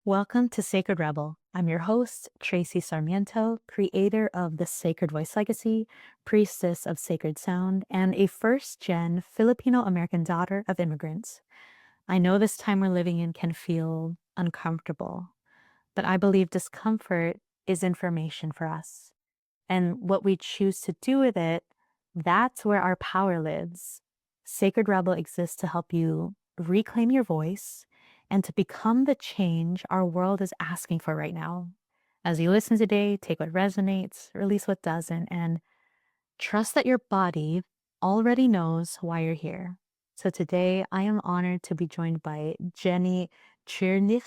Welcome to Sacred Rebel. I'm your host, Tracy Sarmiento, creator of the Sacred Voice Legacy, priestess of sacred sound, and a first gen Filipino American daughter of immigrants. I know this time we're living in can feel uncomfortable, but I believe discomfort is information for us. And what we choose to do with it, that's where our power lives. Sacred Rebel exists to help you reclaim your voice and to become the change our world is asking for right now. As you listen today, take what resonates, release what doesn't, and trust that your body already knows why you're here. So today, I am honored to be joined by Jenny Treurnich.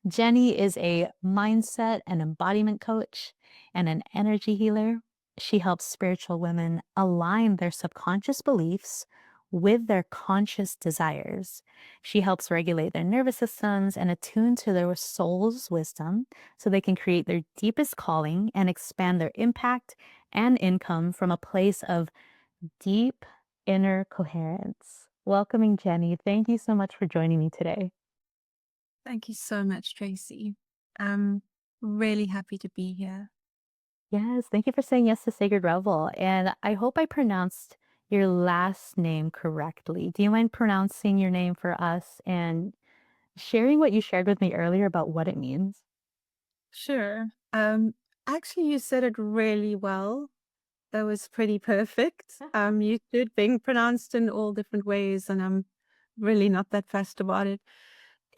Jenny is a mindset and embodiment coach and an energy healer. She helps spiritual women align their subconscious beliefs with their conscious desires. She helps regulate their nervous systems and attune to their soul's wisdom so they can create their deepest calling and expand their impact and income from a place of deep inner coherence. Welcoming Jenny. Thank you so much for joining me today. Thank you so much, Tracy. I'm really happy to be here. Yes, thank you for saying yes to Sacred Revel. And I hope I pronounced your last name correctly. Do you mind pronouncing your name for us and sharing what you shared with me earlier about what it means? Sure. Actually, you said it really well. That was pretty perfect. You should being pronounced in all different ways, and I'm really not that fussed about it.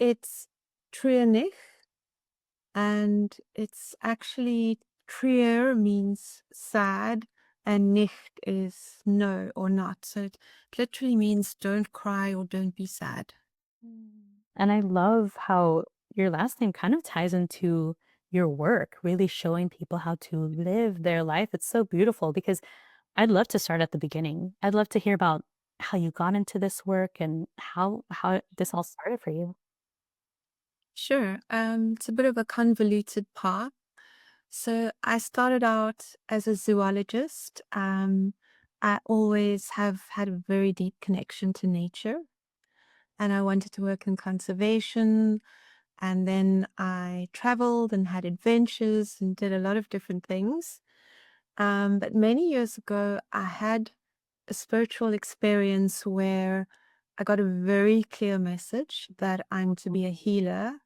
It's Treurnich, and it's actually Trier means sad, and nicht is no or not. So it literally means don't cry or don't be sad. And I love how your last name kind of ties into your work, really showing people how to live their life. It's so beautiful because I'd love to start at the beginning. I'd love to hear about how you got into this work and how this all started for you. Sure. It's a bit of a convoluted path. So I started out as a zoologist. I always have had a very deep connection to nature, and I wanted to work in conservation. And then I traveled and had adventures and did a lot of different things. But many years ago, I had a spiritual experience where I got a very clear message that I'm to be a healer,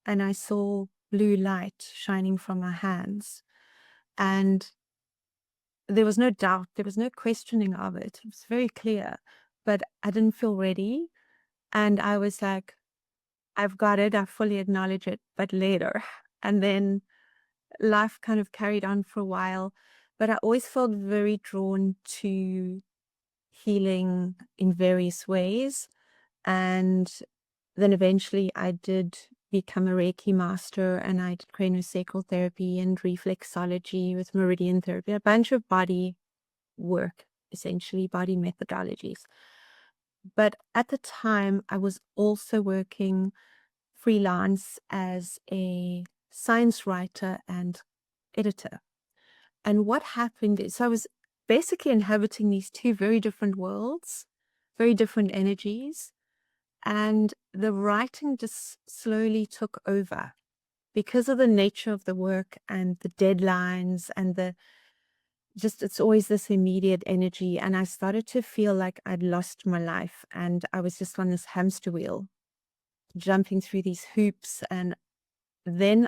and I saw blue light shining from my hands. And there was no doubt, there was no questioning of it. It was very clear, but I didn't feel ready. And I was like, I've got it, I fully acknowledge it, but later. And then life kind of carried on for a while, but I always felt very drawn to healing in various ways. And then eventually I did become a Reiki master, and I did craniosacral therapy and reflexology with meridian therapy, a bunch of body work, essentially body methodologies. But at the time, I was also working freelance as a science writer and editor. And what happened is I was basically inhabiting these two very different worlds, very different energies. And the writing just slowly took over because of the nature of the work and the deadlines and the just it's always this immediate energy. And I started to feel like I'd lost my life and I was just on this hamster wheel, jumping through these hoops. And then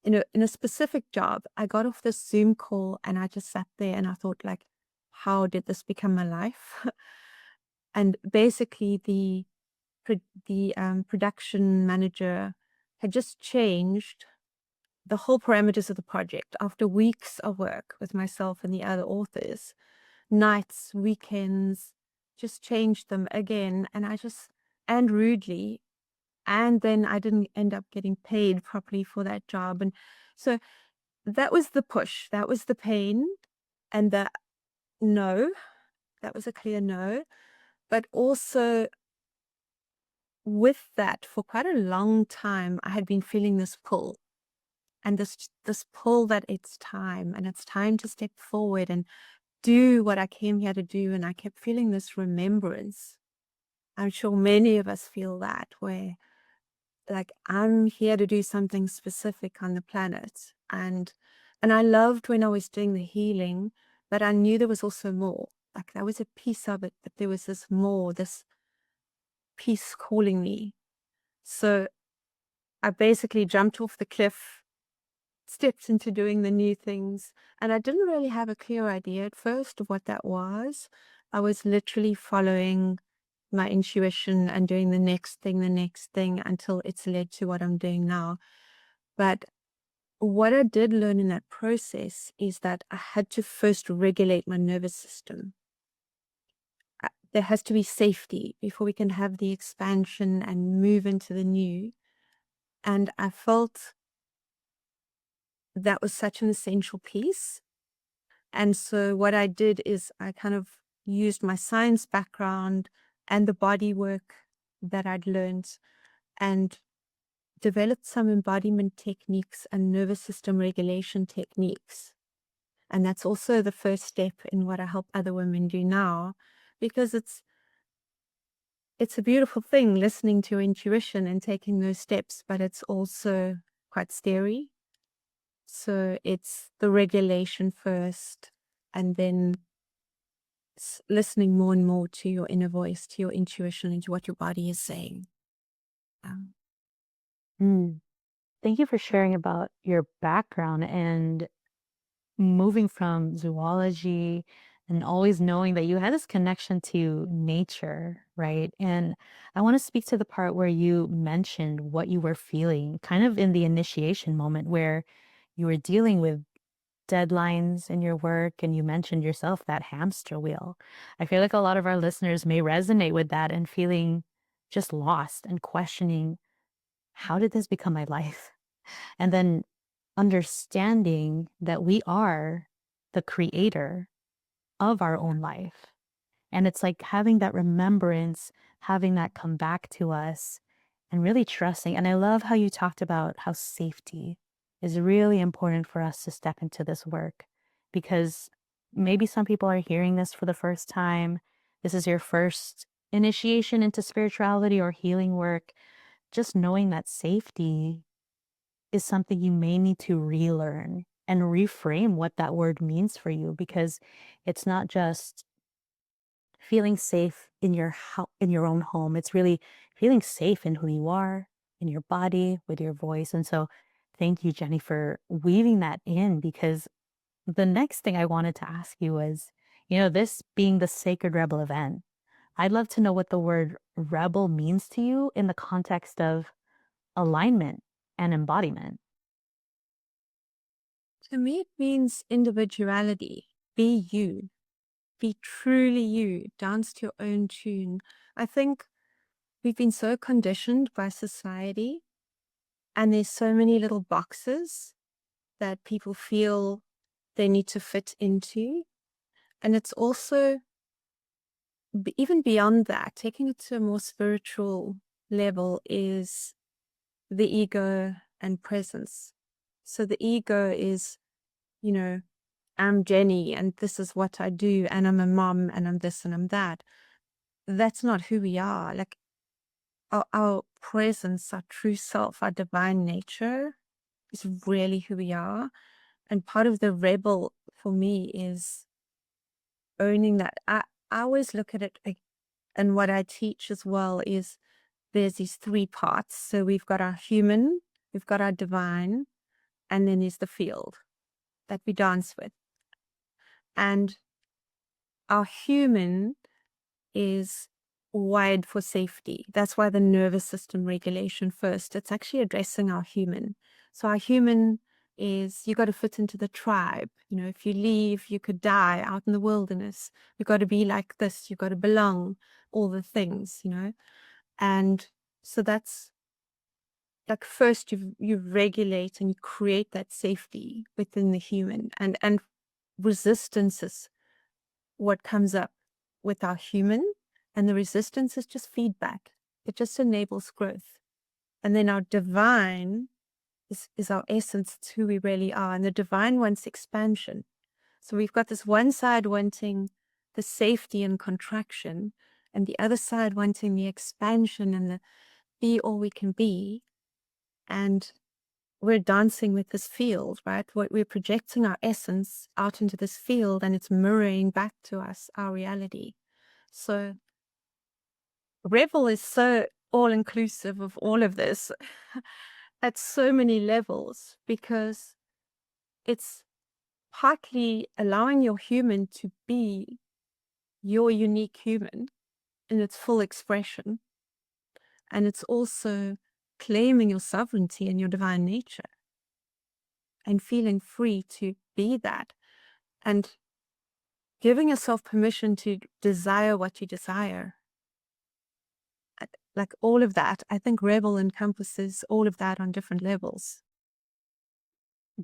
in a specific job, I got off this Zoom call and I just sat there and I thought, like, how did this become my life? And basically the production manager had just changed the whole parameters of the project after weeks of work with myself and the other authors, nights, weekends, just changed them again. And and rudely. And then I didn't end up getting paid properly for that job. And so that was the push, that was the pain, and the no, that was a clear no. But also with that, for quite a long time, I had been feeling this pull. And this pull that it's time, and it's time to step forward and do what I came here to do. And I kept feeling this remembrance. I'm sure many of us feel that, where like I'm here to do something specific on the planet. And I loved when I was doing the healing, but I knew there was also more. Like there was a piece of it, but there was this more, this piece calling me. So I basically jumped off the cliff, stepped into doing the new things, and I didn't really have a clear idea at first of what that was. I was literally following my intuition and doing the next thing until it's led to what I'm doing now. But what I did learn in that process is that I had to first regulate my nervous system. There has to be safety before we can have the expansion and move into the new. And I felt that was such an essential piece. And so what I did is I kind of used my science background and the body work that I'd learned and developed some embodiment techniques and nervous system regulation techniques. And that's also the first step in what I help other women do now, because it's a beautiful thing listening to your intuition and taking those steps, but it's also quite scary. So it's the regulation first, and then listening more and more to your inner voice, to your intuition, and to what your body is saying. Um, Mm. Thank you for sharing about your background and moving from zoology and always knowing that you had this connection to nature, right? And I want to speak to the part where you mentioned what you were feeling, kind of in the initiation moment where you were dealing with deadlines in your work and you mentioned yourself that hamster wheel. I feel like a lot of our listeners may resonate with that and feeling just lost and questioning, how did this become my life? And then understanding that we are the creator of our own life. And it's like having that remembrance, having that come back to us and really trusting. And I love how you talked about how safety is really important for us to step into this work because maybe some people are hearing this for the first time. This is your first initiation into spirituality or healing work. Just knowing that safety is something you may need to relearn and reframe what that word means for you because it's not just feeling safe in in your own home. It's really feeling safe in who you are, in your body, with your voice. And so thank you, Jenny, for weaving that in because the next thing I wanted to ask you was, this being the Sacred Rebel event, I'd love to know what the word rebel means to you in the context of alignment and embodiment. to me, it means individuality. Be you, be truly you, dance to your own tune. I think we've been so conditioned by society, and there's so many little boxes that people feel they need to fit into. And it's also even beyond that, taking it to a more spiritual level is the ego and presence. So the ego is, you know, I'm Jenny and this is what I do, and I'm a mom and I'm this and I'm that. That's not who we are. Like our presence, our true self, our divine nature is really who we are. And part of the rebel for me is owning that. I always look at it, and what I teach as well is there's these three parts. So we've got our human, we've got our divine, and then there's the field that we dance with. And our human is wired for safety. That's why the nervous system regulation first. It's actually addressing our human. So our human is you got to fit into the tribe. If you leave, you could die out in the wilderness. You got to be like this. You got to belong. All the things. And so that's like first you regulate and you create that safety within the human, and resistance is what comes up with our human, and the resistance is just feedback. It just enables growth. And then our divine is our essence. It's who we really are, and the divine wants expansion. So we've got this one side wanting the safety and contraction, and the other side wanting the expansion and the be all we can be. and we're dancing with this field, right? We're projecting our essence out into this field, and it's mirroring back to us our reality. So Revel is so all inclusive of all of this at so many levels, because it's partly allowing your human to be your unique human in its full expression. And it's also claiming your sovereignty and your divine nature and feeling free to be that, and giving yourself permission to desire what you desire. Like all of that, I think Rebel encompasses all of that on different levels.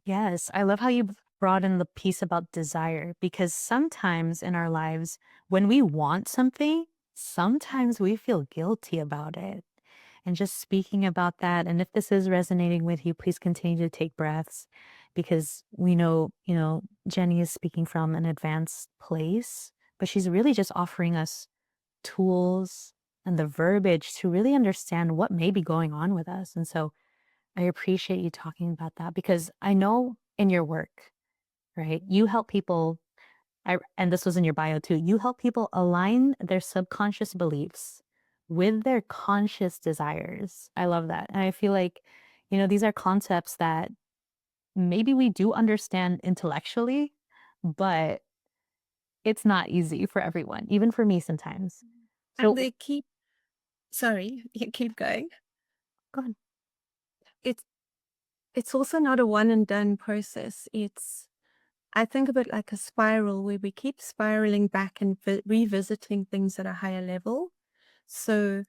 Yes, I love how you brought in the piece about desire, because sometimes in our lives, when we want something, sometimes we feel guilty about it. And just speaking about that, and if this is resonating with you, please continue to take breaths, because we know, Jenny is speaking from an advanced place, but she's really just offering us tools and the verbiage to really understand what may be going on with us. And so I appreciate you talking about that, because I know in your work, right, you help people. And this was in your bio too. You help people align their subconscious beliefs with their conscious desires. I love that. And I feel like, these are concepts that maybe we do understand intellectually, but it's not easy for everyone, even for me sometimes. And So they keep, sorry, you keep going. go ahead. It's it's also not a one and done process. I think of it like a spiral where we keep spiraling back and revisiting things at a higher level. So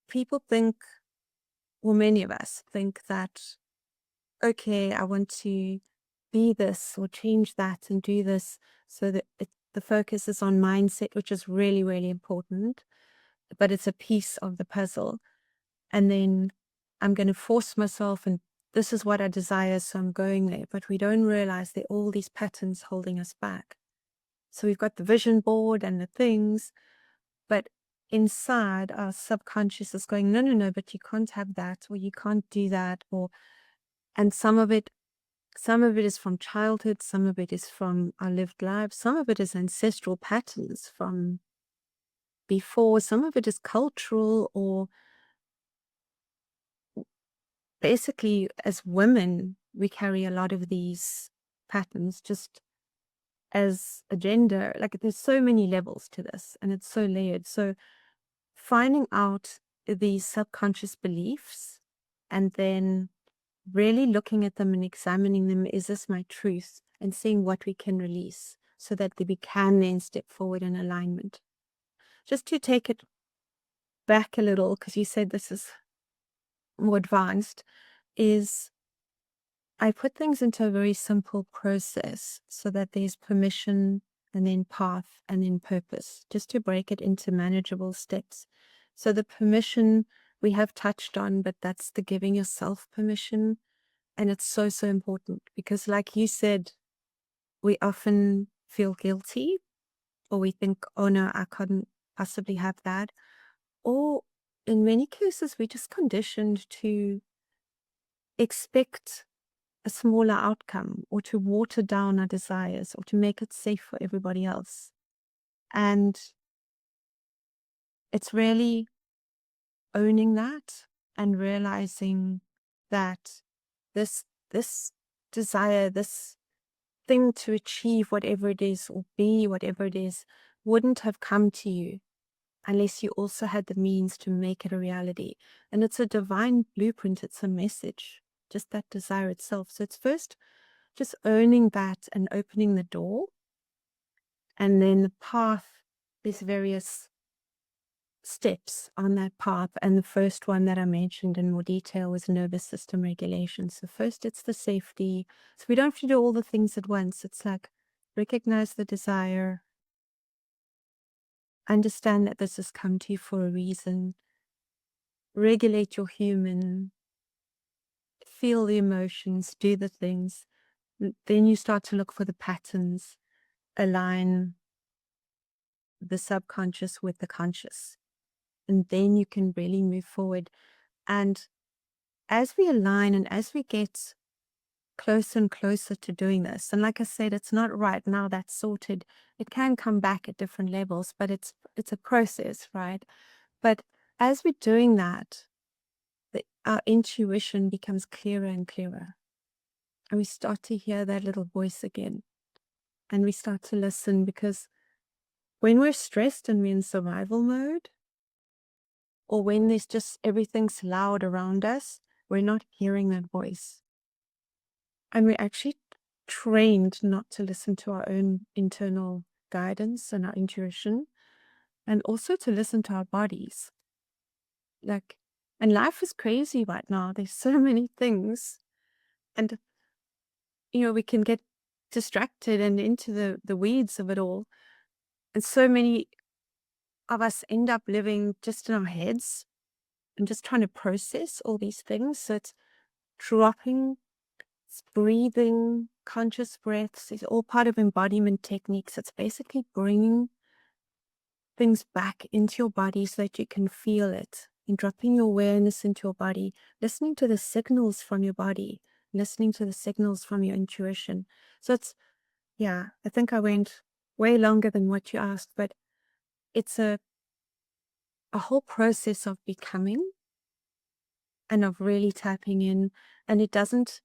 people think, well, many of us think that, okay, I want to be this or change that and do this, so that the focus is on mindset, which is really, really important, but it's a piece of the puzzle. And then I'm going to force myself, and this is what I desire, so I'm going there. But we don't realize there are all these patterns holding us back. So we've got the vision board and the things, but inside our subconscious is going, no, no, no, but you can't have that, or you can't do that, and some of it is from childhood, some of it is from our lived lives, some of it is ancestral patterns from before, some of it is cultural, or basically, as women, we carry a lot of these patterns just as a gender. Like, there's so many levels to this, and it's so layered. So finding out these subconscious beliefs and then really looking at them and examining them, is this my truth? And seeing what we can release so that we can then step forward in alignment. Just to take it back a little, because you said this is more advanced, is I put things into a very simple process so that there's permission and then path and then purpose, just to break it into manageable steps. So the permission we have touched on, but that's the giving yourself permission. And it's so, so important because, like you said, we often feel guilty, or we think, oh no, I couldn't possibly have that. Or in many cases, we're just conditioned to expect a smaller outcome, or to water down our desires, or to make it safe for everybody else. And it's really owning that and realizing that this desire, this thing to achieve whatever it is or be whatever it is, wouldn't have come to you unless you also had the means to make it a reality. And it's a divine blueprint, it's a message, just that desire itself. So it's first just owning that and opening the door. And then the path, there's various steps on that path. And the first one that I mentioned in more detail was nervous system regulation. So first it's the safety. So we don't have to do all the things at once. It's like recognize the desire, understand that this has come to you for a reason, regulate your human, feel the emotions, do the things. Then you start to look for the patterns, align the subconscious with the conscious. And then you can really move forward. And as we align and as we get closer and closer to doing this, and like I said, it's not right now that's sorted. It can come back at different levels, but it's a process, right? But as we're doing that, our intuition becomes clearer and clearer. And we start to hear that little voice again. And we start to listen because when we're stressed and we're in survival mode, or when there's just everything's loud around us, we're not hearing that voice. And we're actually trained not to listen to our own internal guidance and our intuition, and also to listen to our bodies. Like, and life is crazy right now. There's so many things. And, we can get distracted and into the weeds of it all. And so many of us end up living just in our heads and just trying to process all these things. So it's dropping, it's breathing, conscious breaths. It's all part of embodiment techniques. It's basically bringing things back into your body so that you can feel it and dropping your awareness into your body, listening to the signals from your body, listening to the signals from your intuition. So yeah, I think I went way longer than what you asked, but it's a whole process of becoming and of really tapping in. And it doesn't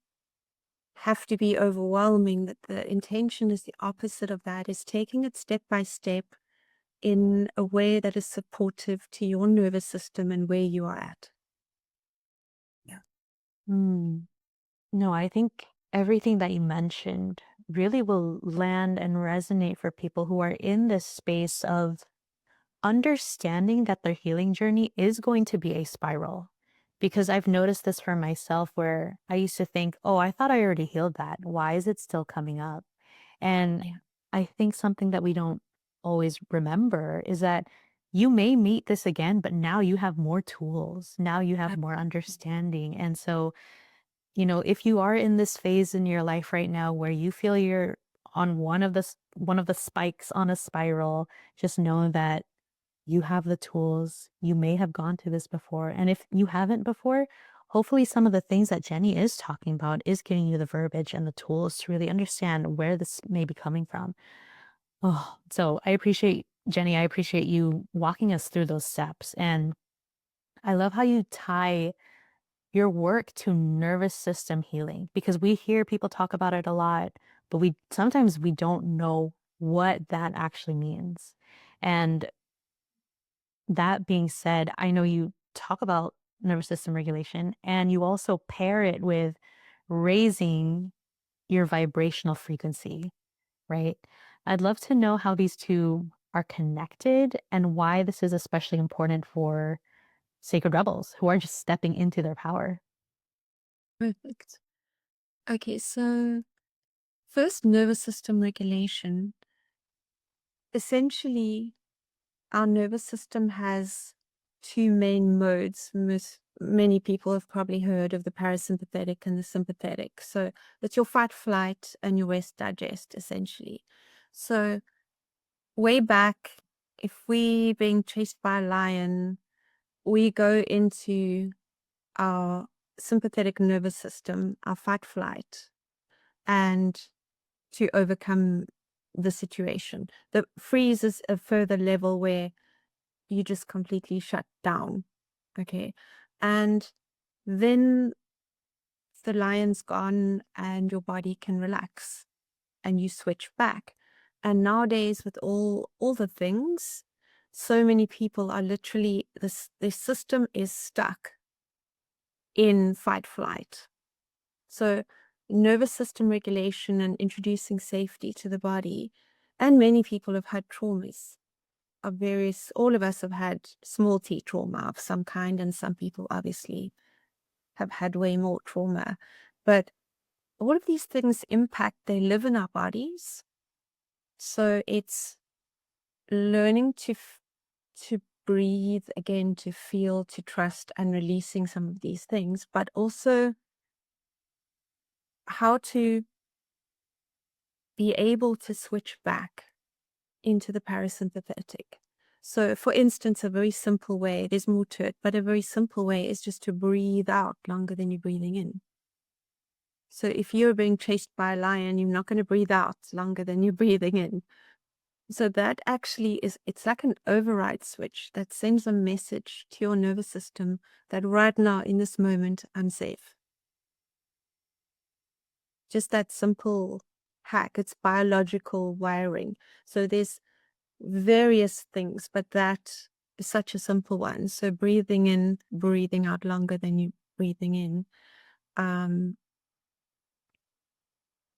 have to be overwhelming. That the intention is the opposite of that, is taking it step by step in a way that is supportive to your nervous system and where you are at. Yeah. Mm. No, I think everything that you mentioned really will land and resonate for people who are in this space of understanding that their healing journey is going to be a spiral. Because I've noticed this for myself where I used to think, oh, I thought I already healed that. Why is it still coming up? And Yeah. I think something that we don't always remember is that you may meet this again, but now you have more tools. Now you have more Absolutely. understanding. And so, if you are in this phase in your life right now where you feel you're on one of the spikes on a spiral, just know that you have the tools. You may have gone through this before. And if you haven't before, hopefully some of the things that Jenny is talking about is giving you the verbiage and the tools to really understand where this may be coming from. Oh, so Jenny, I appreciate you walking us through those steps. And I love how you tie your work to nervous system healing because we hear people talk about it a lot, but sometimes we don't know what that actually means. And that being said, I know you talk about nervous system regulation and you also pair it with raising your vibrational frequency, right? I'd love to know how these two are connected and why this is especially important for sacred rebels who are just stepping into their power. Perfect. Okay, so first, nervous system regulation. Essentially, our nervous system has two main modes. Many people have probably heard of the parasympathetic and the sympathetic. So that's your fight, flight, and your rest, digest, essentially. So way back, if we being chased by a lion, we go into our sympathetic nervous system, our fight, flight, and to overcome the situation. The freeze is a further level where you just completely shut down. Okay. And then the lion's gone and your body can relax and you switch back. And nowadays with all the things, so many people are literally their system is stuck in fight flight. So nervous system regulation and introducing safety to the body. And many people have had traumas of various, all of us have had small t trauma of some kind, and some people obviously have had way more trauma. But all of these things impact, they live in our bodies. So it's learning to breathe again, to feel, to trust, and releasing some of these things, but also how to be able to switch back into the parasympathetic. So, for instance, a very simple way, there's more to it, but a very simple way is just to breathe out longer than you're breathing in. So, if you're being chased by a lion, you're not going to breathe out longer than you're breathing in. So, that actually it's like an override switch that sends a message to your nervous system that right now, in this moment, I'm safe. Just that simple hack. It's biological wiring. So, there's various things, but that is such a simple one. So breathing in, breathing out longer than you breathing in. Um,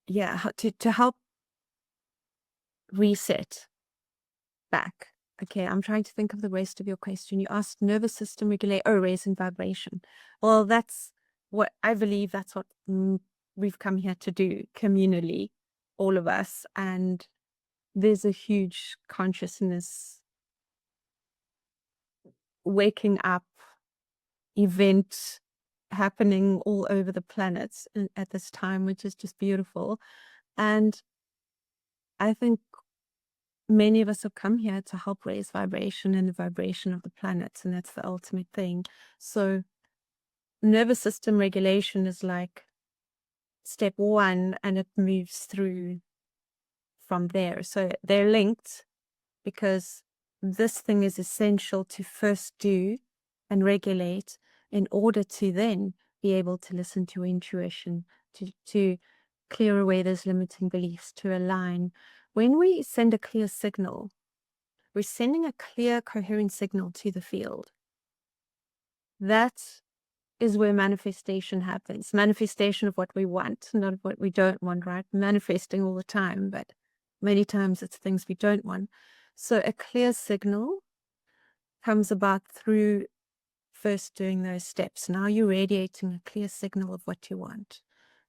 yeah, to help reset back. Okay, I'm trying to think of the rest of your question. You asked nervous system regulate, raising vibration. Well, that's what I believe that's what we've come here to do communally, all of us. And there's a huge consciousness waking up event happening all over the planet at this time, which is just beautiful. And I think many of us have come here to help raise vibration and the vibration of the planet, and that's the ultimate thing. So, nervous system regulation is like step one, and it moves through from there. So, they're linked because this thing is essential to first do and regulate in order to then be able to listen to intuition, to clear away those limiting beliefs, to align. When we send a clear signal, we're sending a clear, coherent signal to the field. That is where manifestation happens. Manifestation of what we want, not of what we don't want, right? Manifesting all the time, but many times it's things we don't want. So a clear signal comes about through first doing those steps. Now you're radiating a clear signal of what you want.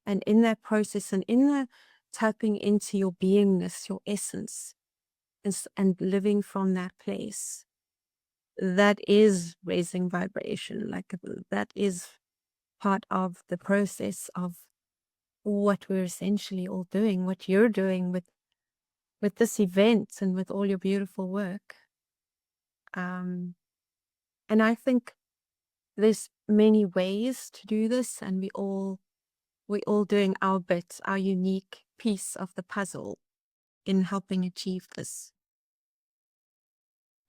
And in that process and in the tapping into your beingness, your essence, and living from that place, that is raising vibration. Like that is part of the process of what we're essentially all doing, what you're doing with this event and with all your beautiful work. And I think there's many ways to do this, and we're all doing our bit, our unique piece of the puzzle in helping achieve this.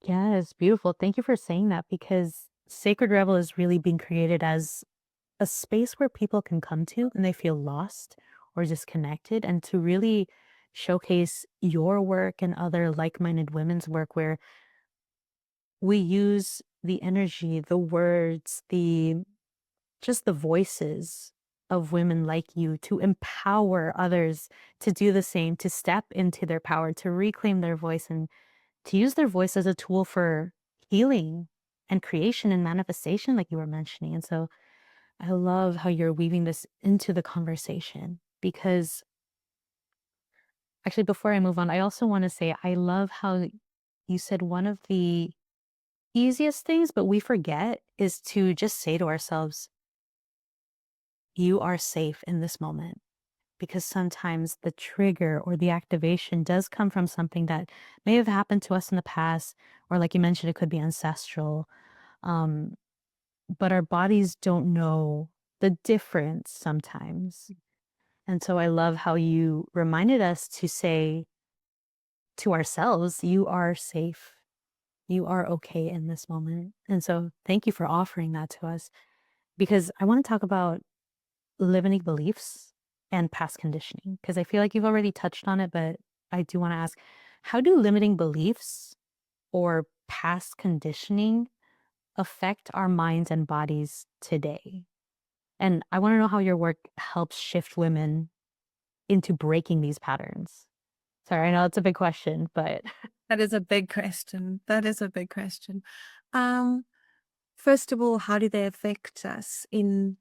Yes, beautiful. Thank you for saying that because Sacred Revel is really being created as a space where people can come to and they feel lost or disconnected, and to really showcase your work and other like-minded women's work where we use the energy, the words, just the voices of women like you to empower others to do the same, to step into their power, to reclaim their voice, and to use their voice as a tool for healing and creation and manifestation, like you were mentioning. And so I love how you're weaving this into the conversation because actually, before I move on, I also want to say I love how you said one of the easiest things, but we forget, is to just say to ourselves, you are safe in this moment. Because sometimes the trigger or the activation does come from something that may have happened to us in the past, or like you mentioned, it could be ancestral. Um, but our bodies don't know the difference sometimes. And so I love how you reminded us to say to ourselves, you are safe. You are okay in this moment. And so thank you for offering that to us because I want to talk about limiting beliefs and past conditioning because I feel like you've already touched on it, but I do want to ask, how do limiting beliefs or past conditioning affect our minds and bodies today? And I want to know how your work helps shift women into breaking these patterns. Sorry, I know it's a big question, but That is a big question. That is a big question. Um, First of all, how do they affect us in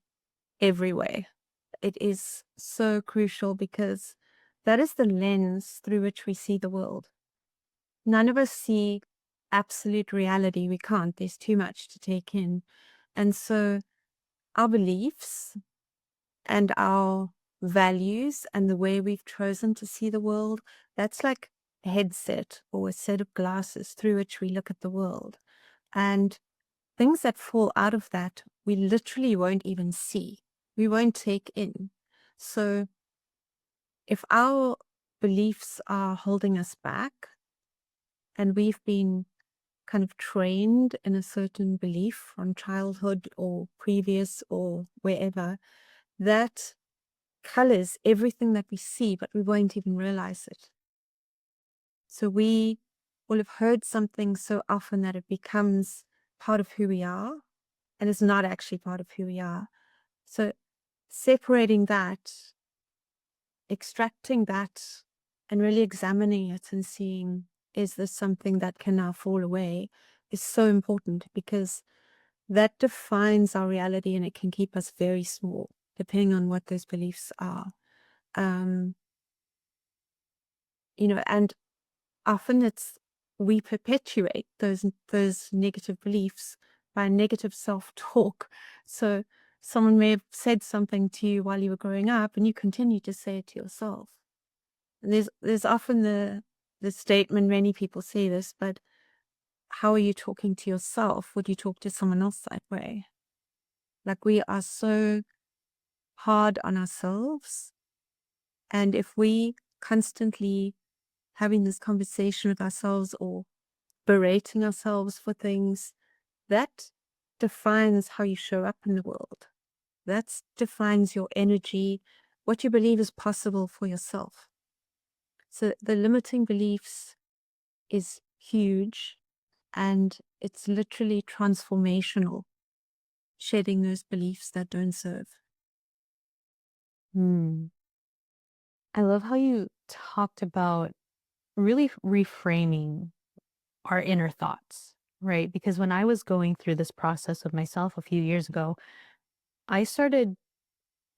every way? It is so crucial because that is the lens through which we see the world. None of us see absolute reality. We can't. There's too much to take in. And so our beliefs and our values and the way we've chosen to see the world, that's like headset or a set of glasses through which we look at the world. And things that fall out of that, we literally won't even see. We won't take in. So if our beliefs are holding us back and we've been kind of trained in a certain belief from childhood or previous or wherever, that colors everything that we see, but we won't even realize it. So we will have heard something so often that it becomes part of who we are and is not actually part of who we are. So separating that, extracting that, and really examining it and seeing, is this something that can now fall away, is so important, because that defines our reality and it can keep us very small, depending on what those beliefs are. And often we perpetuate those negative beliefs by negative self-talk. So someone may have said something to you while you were growing up and you continue to say it to yourself. And there's often the statement, many people say this, but how are you talking to yourself? Would you talk to someone else that way? Like, we are so hard on ourselves. And if we constantly having this conversation with ourselves or berating ourselves for things, that defines how you show up in the world. That defines your energy, what you believe is possible for yourself. So the limiting beliefs is huge, and it's literally transformational, shedding those beliefs that don't serve. I love how you talked about really reframing our inner thoughts, right? Because when I was going through this process of myself a few years ago, I started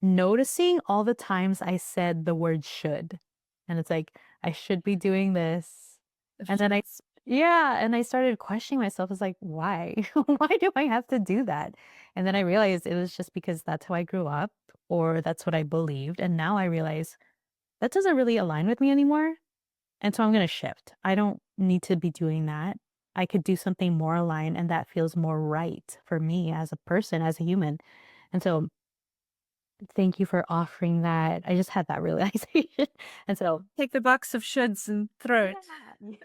noticing all the times I said the word should. And it's like, I should be doing this. And then yeah, and I started questioning myself. It's like, why? Why do I have to do that? And then I realized it was just because that's how I grew up, or that's what I believed. And now I realize that doesn't really align with me anymore. And so I'm going to shift. I don't need to be doing that. I could do something more aligned, and that feels more right for me as a person, as a human. And so thank you for offering that. I just had that realization. And so, Take the box of shoulds and throw it yeah.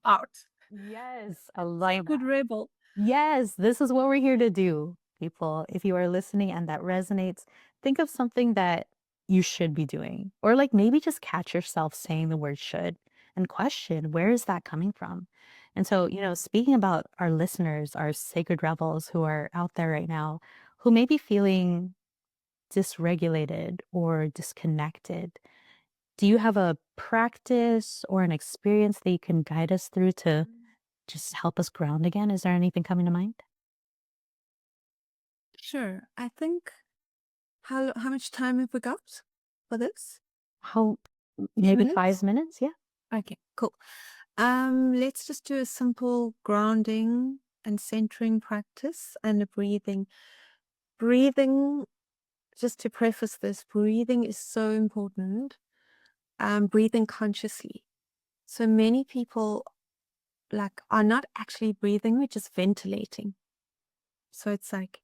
out. Yes, I like Good that. rebel. Yes, this is what we're here to do, people. If you are listening and that resonates, think of something that you should be doing. Or like maybe just catch yourself saying the word should and question, where is that coming from? And so, speaking about our listeners, our sacred rebels who are out there right now, who may be feeling dysregulated or disconnected, do you have a practice or an experience that you can guide us through to just help us ground again? Is there anything coming to mind? Sure. I think, how much time have we got for this? How Few maybe minutes? 5 minutes? Yeah. Okay, cool. Let's just do a simple grounding and centering practice and a breathing. Breathing, just to preface this, breathing is so important. Breathing consciously. So many people are not actually breathing, we're just ventilating. So it's like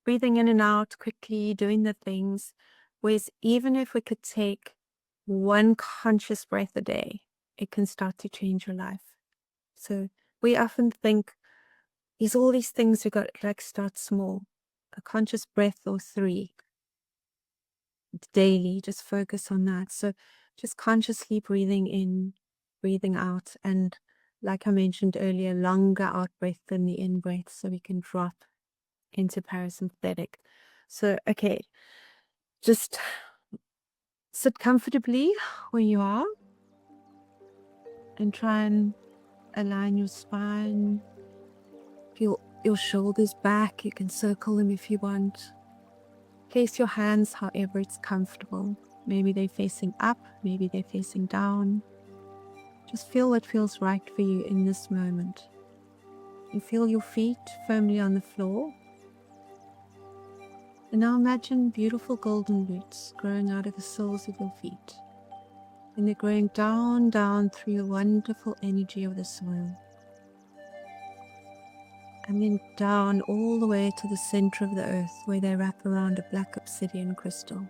breathing in and out quickly, doing the things. Whereas even if we could take one conscious breath a day, it can start to change your life. So we often think there's all these things we got, like, start small. A conscious breath or 3 daily, just focus on that. So just consciously breathing in, breathing out, and like I mentioned earlier, longer out breath than the in breath, so we can drop into parasympathetic. So, okay, just sit comfortably where you are and try and align your spine. Feel your shoulders back. You can circle them if you want. Place your hands however it's comfortable. Maybe they're facing up, maybe they're facing down. Just feel what feels right for you in this moment. And feel your feet firmly on the floor. And now imagine beautiful golden roots growing out of the soles of your feet. And they're going down, down through the wonderful energy of the soil. And then down all the way to the center of the earth, where they wrap around a black obsidian crystal.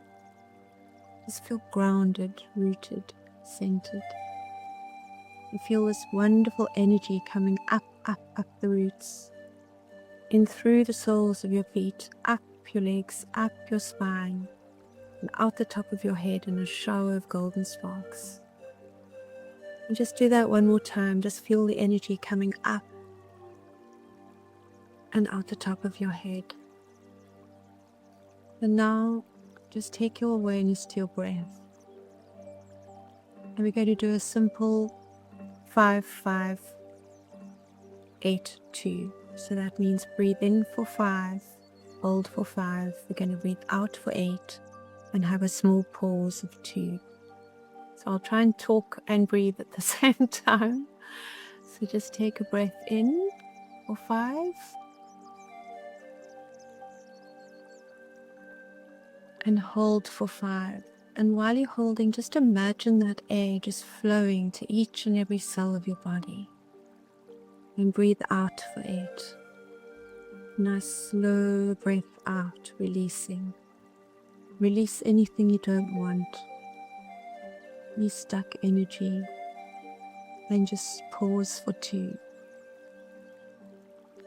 Just feel grounded, rooted, centered. You feel this wonderful energy coming up, up, up the roots, in through the soles of your feet, up your legs, up your spine, and out the top of your head in a shower of golden sparks. And just do that one more time. Just feel the energy coming up and out the top of your head. And now just take your awareness to your breath. And we're going to do a simple 5-5-8-2. So that means breathe in for 5, hold for 5. We're going to breathe out for 8 and have a small pause of 2. So I'll try and talk and breathe at the same time. So just take a breath in for 5 and hold for 5. And while you're holding, just imagine that air just flowing to each and every cell of your body. And breathe out for 8. Nice slow breath out, releasing. Release anything you don't want, any stuck energy. And just pause for 2.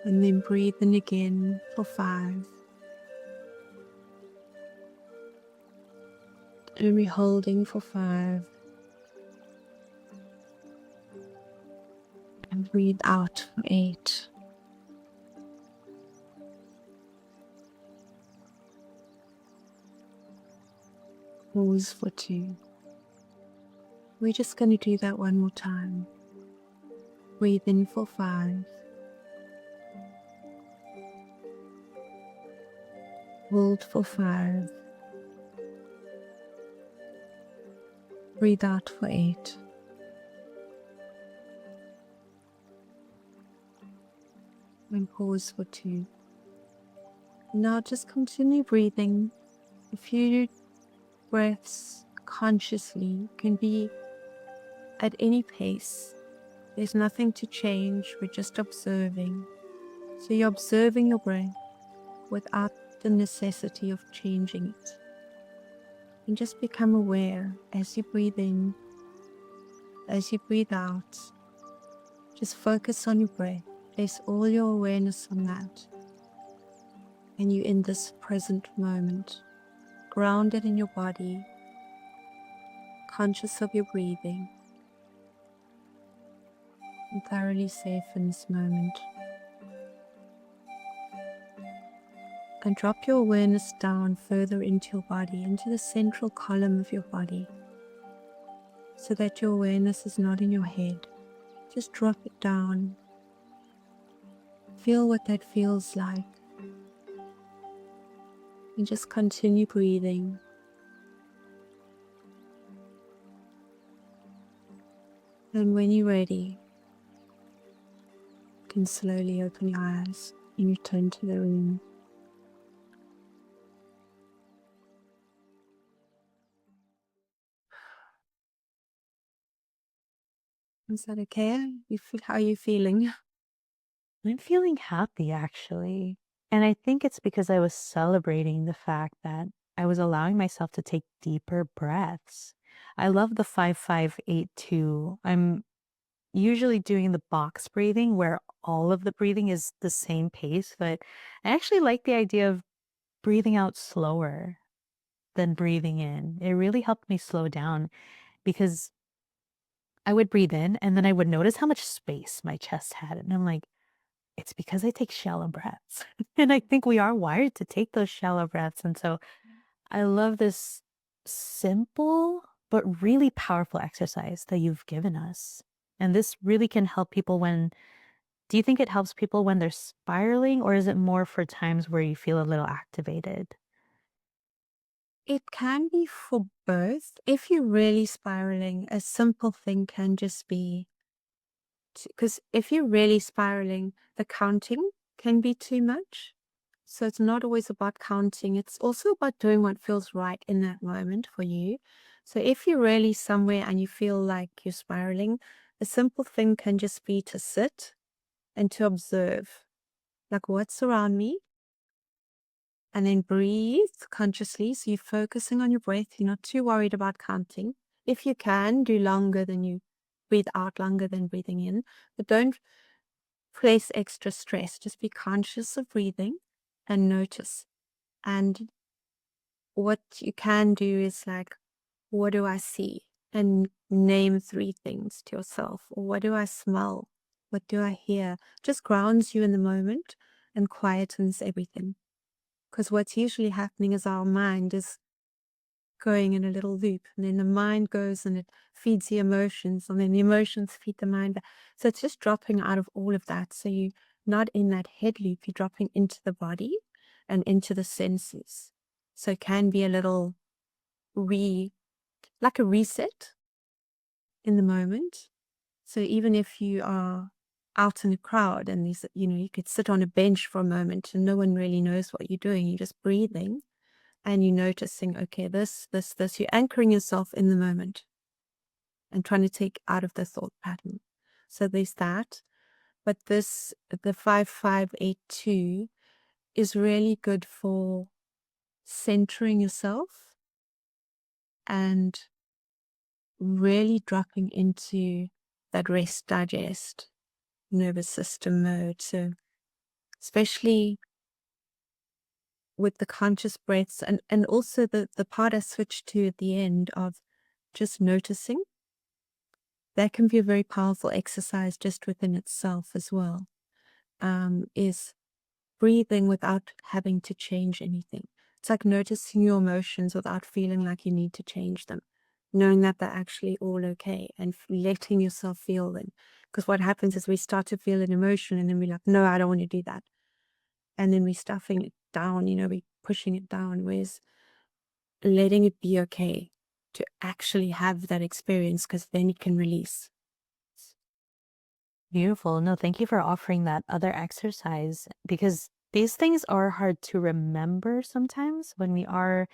And then breathe in again for 5. And we're holding for 5. And breathe out for 8. Pause for 2. We're just going to do that one more time. Breathe in for 5. Hold for 5. Breathe out for 8. And pause for 2. Now just continue breathing. A few breaths consciously, can be at any pace. There's nothing to change, we're just observing. So you're observing your breath without the necessity of changing it. And just become aware as you breathe in, as you breathe out. Just focus on your breath. Place all your awareness on that. And you're in this present moment, grounded in your body, conscious of your breathing, and thoroughly safe in this moment. And drop your awareness down further into your body, into the central column of your body, so that your awareness is not in your head. Just drop it down. Feel what that feels like. And just continue breathing. And when you're ready, you can slowly open your eyes and return to the room. Is that okay? How are you feeling? I'm feeling happy actually. And I think it's because I was celebrating the fact that I was allowing myself to take deeper breaths. I love the 5-5-8-2. I'm usually doing the box breathing where all of the breathing is the same pace, but I actually like the idea of breathing out slower than breathing in. It really helped me slow down because I would breathe in and then I would notice how much space my chest had. And I'm like, it's because I take shallow breaths. And I think we are wired to take those shallow breaths. And so I love this simple but really powerful exercise that you've given us. And this really can help people do you think it helps people when they're spiraling, or is it more for times where you feel a little activated? It can be for both. If you're really spiraling, a simple thing can just be, because if you're really spiraling, the counting can be too much. So it's not always about counting. It's also about doing what feels right in that moment for you. So if you're really somewhere and you feel like you're spiraling, a simple thing can just be to sit and to observe, like what's around me, and then breathe consciously. So you're focusing on your breath. You're not too worried about counting. If you can, do longer than you breathe out, longer than breathing in, but don't place extra stress. Just be conscious of breathing and notice. And what you can do is like, what do I see? And name 3 things to yourself. Or what do I smell? What do I hear? Just grounds you in the moment and quietens everything. Because what's usually happening is our mind is going in a little loop, and then the mind goes and it feeds the emotions, and then the emotions feed the mind. So it's just dropping out of all of that. So you're not in that head loop, you're dropping into the body and into the senses. So it can be a little like a reset in the moment. So even if you are out in a crowd and these, you could sit on a bench for a moment and no one really knows what you're doing, you're just breathing and you're noticing, okay, this, you're anchoring yourself in the moment and trying to take out of the thought pattern. So there's that. But the 5582 is really good for centering yourself and really dropping into that rest digest nervous system mode. So especially with the conscious breaths and also the part I switched to at the end of just noticing, that can be a very powerful exercise just within itself as well, is breathing without having to change anything. It's like noticing your emotions without feeling like you need to change them, knowing that they're actually all okay and letting yourself feel them. Because what happens is we start to feel an emotion and then we're like, no, I don't want to do that. And then we're stuffing it down, we're pushing it down, whereas letting it be okay to actually have that experience because then it can release. Beautiful. No, thank you for offering that other exercise because these things are hard to remember sometimes when we are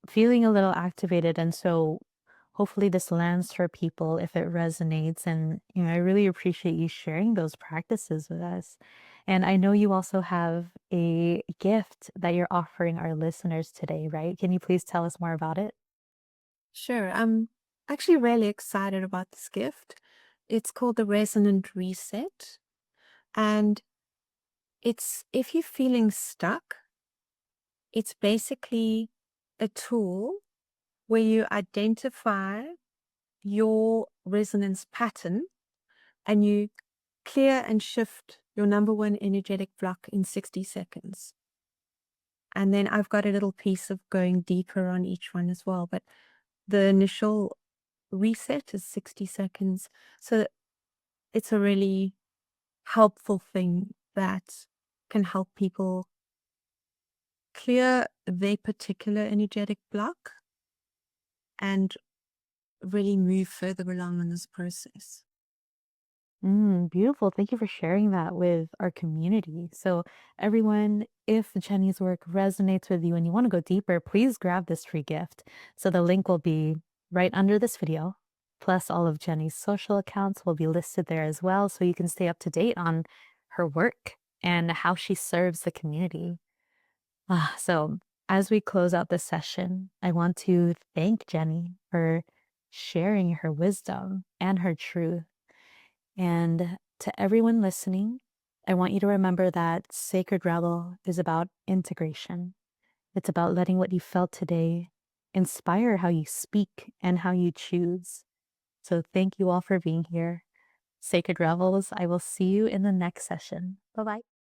feeling a little activated. And so hopefully this lands for people if it resonates. And, I really appreciate you sharing those practices with us. And I know you also have a gift that you're offering our listeners today, right? Can you please tell us more about it? Sure. I'm actually really excited about this gift. It's called the Resonant Reset. And it's if you're feeling stuck, it's basically a tool where you identify your resonance pattern and you clear and shift your number one energetic block in 60 seconds. And then I've got a little piece of going deeper on each one as well. But the initial reset is 60 seconds. So it's a really helpful thing that can help people clear their particular energetic block and really move further along in this process. Beautiful. Thank you for sharing that with our community. So, everyone, if Jenny's work resonates with you and you want to go deeper, please grab this free gift. So, the link will be right under this video. Plus, all of Jenny's social accounts will be listed there as well. So, you can stay up to date on her work and how she serves the community. So, as we close out this session, I want to thank Jenny for sharing her wisdom and her truth. And to everyone listening, I want you to remember that Sacred Rebel is about integration. It's about letting what you felt today inspire how you speak and how you choose. So thank you all for being here. Sacred Rebels, I will see you in the next session. Bye bye.